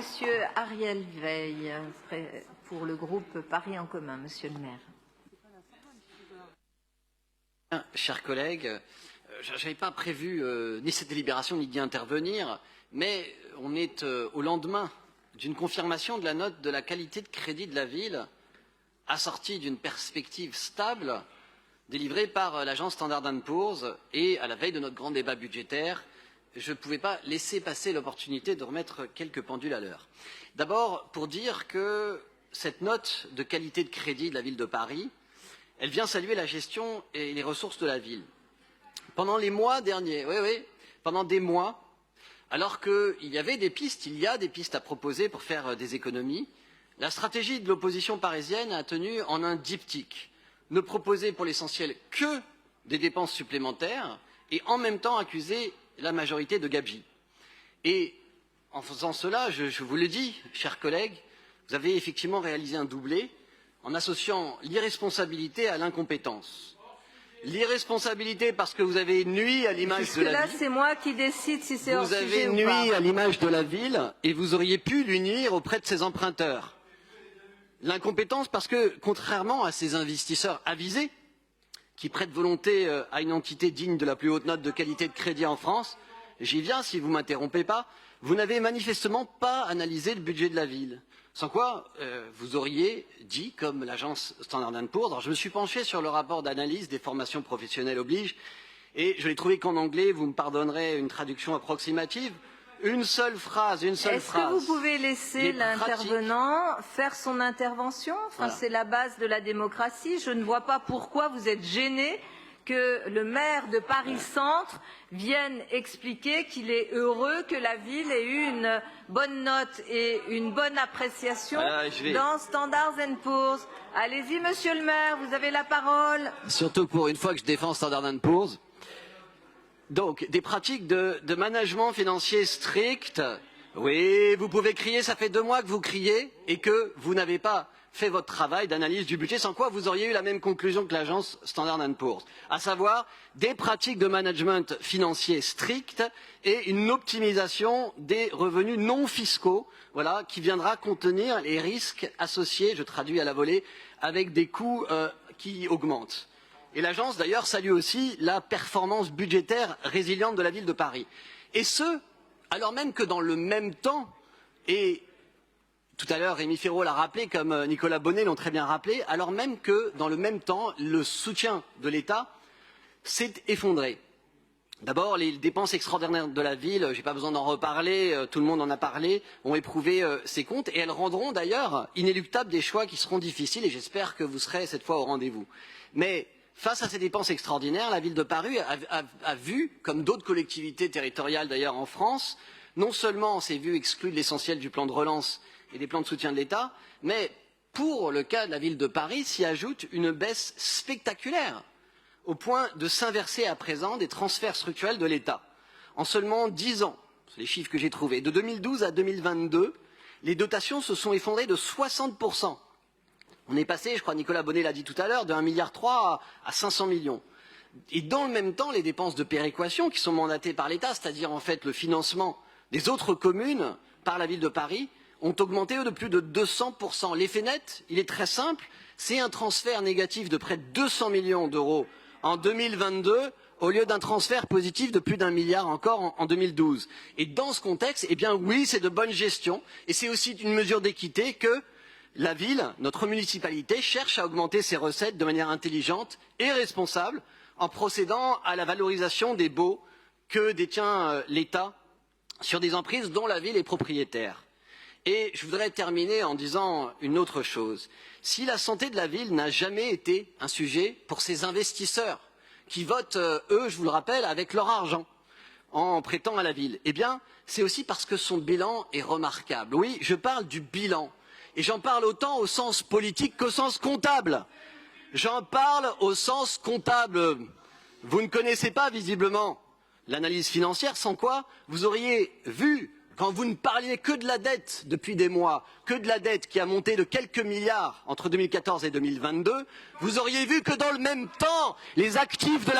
Monsieur Ariel Veil, pour le groupe Paris en commun. Monsieur le maire. Chers collègues, je n'avais pas prévu ni cette délibération ni d'y intervenir, mais on est au lendemain d'une confirmation de la note de la qualité de crédit de la ville, assortie d'une perspective stable délivrée par l'agence Standard & Poor's, et à la veille de notre grand débat budgétaire, je ne pouvais pas laisser passer l'opportunité de remettre quelques pendules à l'heure. D'abord, pour dire que cette note de qualité de crédit de la ville de Paris, elle vient saluer la gestion et les ressources de la ville. Pendant les mois derniers, pendant des mois, alors qu'il y avait des pistes, il y a des pistes à proposer pour faire des économies, la stratégie de l'opposition parisienne a tenu en un diptyque. Ne proposer pour l'essentiel que des dépenses supplémentaires et en même temps accuser la majorité de gabegie. Et en faisant cela, je vous le dis, chers collègues, vous avez effectivement réalisé un doublé en associant l'irresponsabilité à l'incompétence. L'irresponsabilité parce que vous avez nui à l'image de la ville. Là, c'est moi qui décide si c'est hors sujet ou pas. Vous avez nui à l'image de la ville et vous auriez pu lui nuire auprès de ses emprunteurs. L'incompétence parce que, contrairement à ces investisseurs avisés, qui prêtent volonté à une entité digne de la plus haute note de qualité de crédit en France, j'y viens si vous ne m'interrompez pas, vous n'avez manifestement pas analysé le budget de la ville. Sans quoi, vous auriez dit, comme l'agence Standard & Poor's, alors je me suis penché sur le rapport d'analyse des formations professionnelles oblige, et je l'ai trouvé qu'en anglais, vous me pardonnerez une traduction approximative, une seule phrase. Est-ce que vous pouvez laisser l'intervenant faire son intervention? Voilà. C'est la base de la démocratie. Je ne vois pas pourquoi vous êtes gêné que le maire de Paris-Centre vienne expliquer qu'il est heureux que la ville ait eu une bonne note et une bonne appréciation dans Standard & Poor's. Allez-y, monsieur le maire, vous avez la parole. Surtout pour une fois que je défends Standard & Poor's. Donc, des pratiques de management financier strict. Oui, vous pouvez crier, ça fait 2 mois que vous criez et que vous n'avez pas fait votre travail d'analyse du budget, sans quoi vous auriez eu la même conclusion que l'agence Standard & Poor's, à savoir des pratiques de management financier strictes et une optimisation des revenus non fiscaux, voilà, qui viendra contenir les risques associés, je traduis à la volée, avec des coûts qui augmentent. Et l'agence, d'ailleurs, salue aussi la performance budgétaire résiliente de la ville de Paris. Et ce, alors même que dans le même temps, et tout à l'heure Rémi Féraud l'a rappelé, comme Nicolas Bonnet l'ont très bien rappelé, alors même que dans le même temps, le soutien de l'État s'est effondré. D'abord, les dépenses extraordinaires de la ville, je n'ai pas besoin d'en reparler, tout le monde en a parlé, ont éprouvé ses comptes, et elles rendront d'ailleurs inéluctables des choix qui seront difficiles, et j'espère que vous serez cette fois au rendez-vous. Mais face à ces dépenses extraordinaires, la ville de Paris a vu, comme d'autres collectivités territoriales d'ailleurs en France, non seulement s'est vue exclue de l'essentiel du plan de relance et des plans de soutien de l'État, mais pour le cas de la ville de Paris, s'y ajoute une baisse spectaculaire, au point de s'inverser à présent des transferts structurels de l'État. En seulement 10 ans, c'est les chiffres que j'ai trouvés, de 2012 à 2022, les dotations se sont effondrées de 60%. On est passé, je crois Nicolas Bonnet l'a dit tout à l'heure, de 1,3 milliard à 500 millions. Et dans le même temps, les dépenses de péréquation qui sont mandatées par l'État, c'est-à-dire en fait le financement des autres communes par la ville de Paris, ont augmenté de plus de 200%. L'effet net, il est très simple, c'est un transfert négatif de près de 200 millions d'euros en 2022, au lieu d'un transfert positif de plus d'1 milliard encore en 2012. Et dans ce contexte, eh bien oui, c'est de bonne gestion, et c'est aussi une mesure d'équité que la ville, notre municipalité, cherche à augmenter ses recettes de manière intelligente et responsable en procédant à la valorisation des baux que détient l'État sur des emprises dont la ville est propriétaire. Et je voudrais terminer en disant une autre chose. Si la santé de la ville n'a jamais été un sujet pour ces investisseurs qui votent, eux, je vous le rappelle, avec leur argent en prêtant à la ville, eh bien, c'est aussi parce que son bilan est remarquable. Oui, je parle du bilan. Et j'en parle autant au sens politique qu'au sens comptable. J'en parle au sens comptable. Vous ne connaissez pas, visiblement, l'analyse financière, sans quoi vous auriez vu quand vous ne parliez que de la dette depuis des mois, que de la dette qui a monté de quelques milliards entre 2014 et 2022, vous auriez vu que dans le même temps, les actifs de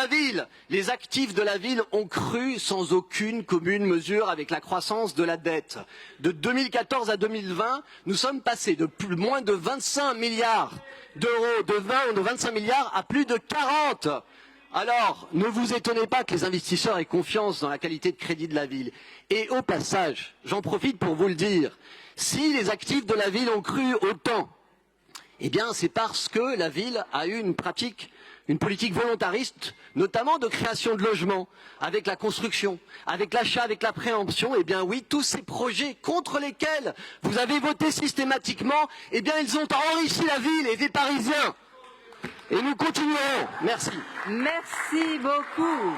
la ville ont cru sans aucune commune mesure avec la croissance de la dette. De 2014 à 2020, nous sommes passés de moins de 25 milliards d'euros, de 20 ou de 25 milliards à plus de 40. Alors, ne vous étonnez pas que les investisseurs aient confiance dans la qualité de crédit de la ville. Et au passage, j'en profite pour vous le dire, si les actifs de la ville ont cru autant, eh bien c'est parce que la ville a eu une politique volontariste, notamment de création de logements, avec la construction, avec l'achat, avec la préemption. Eh bien oui, tous ces projets contre lesquels vous avez voté systématiquement, eh bien ils ont enrichi la ville et les Parisiens. Et nous continuerons. Merci. Merci beaucoup.